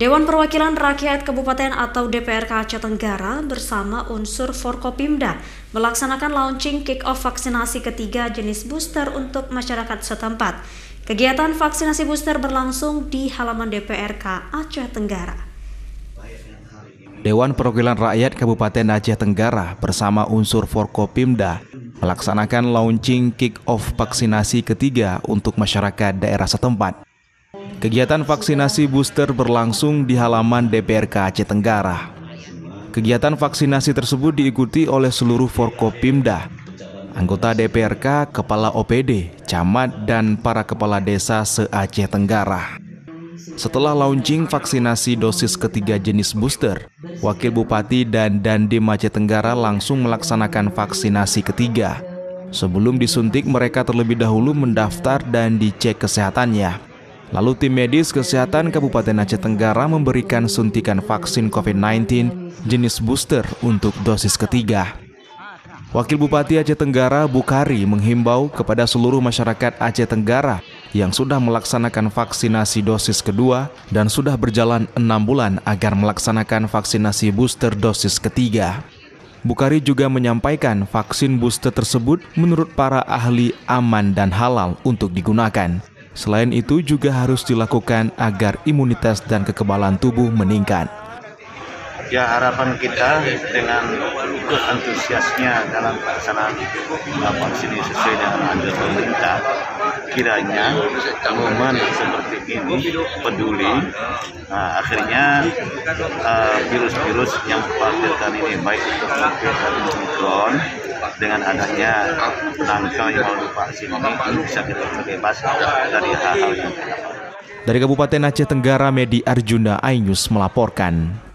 Dewan Perwakilan Rakyat Kabupaten atau DPRK Aceh Tenggara bersama unsur Forkopimda melaksanakan launching kick-off vaksinasi ketiga jenis booster untuk masyarakat setempat. Kegiatan vaksinasi booster berlangsung di halaman DPRK Aceh Tenggara. Dewan Perwakilan Rakyat Kabupaten Aceh Tenggara bersama unsur Forkopimda melaksanakan launching kick-off vaksinasi ketiga untuk masyarakat daerah setempat. Kegiatan vaksinasi booster berlangsung di halaman DPRK Aceh Tenggara. Kegiatan vaksinasi tersebut diikuti oleh seluruh Forkopimda, anggota DPRK, kepala OPD, camat, dan para kepala desa se-Aceh Tenggara. Setelah launching vaksinasi dosis ketiga jenis booster, Wakil Bupati dan Dandim Aceh Tenggara langsung melaksanakan vaksinasi ketiga. Sebelum disuntik, mereka terlebih dahulu mendaftar dan dicek kesehatannya. Lalu tim medis kesehatan Kabupaten Aceh Tenggara memberikan suntikan vaksin COVID-19 jenis booster untuk dosis ketiga. Wakil Bupati Aceh Tenggara Bukhari menghimbau kepada seluruh masyarakat Aceh Tenggara yang sudah melaksanakan vaksinasi dosis kedua dan sudah berjalan 6 bulan agar melaksanakan vaksinasi booster dosis ketiga. Bukhari juga menyampaikan vaksin booster tersebut menurut para ahli aman dan halal untuk digunakan. Selain itu juga harus dilakukan agar imunitas dan kekebalan tubuh meningkat. Ya, harapan kita dengan ikut antusiasnya dalam pelaksanaan vaksin ini sesuai dengan anjuran pemerintah, kiranya momen seperti ini peduli, akhirnya virus-virus yang mengkhawatirkan ini baik itu COVID dan Omicron dengan adanya penangkal yang melalui vaksin ini bisa kita terbebas dari hal-hal yang tidak. Dari Kabupaten Aceh Tenggara, Medi Arjuna, iNews melaporkan.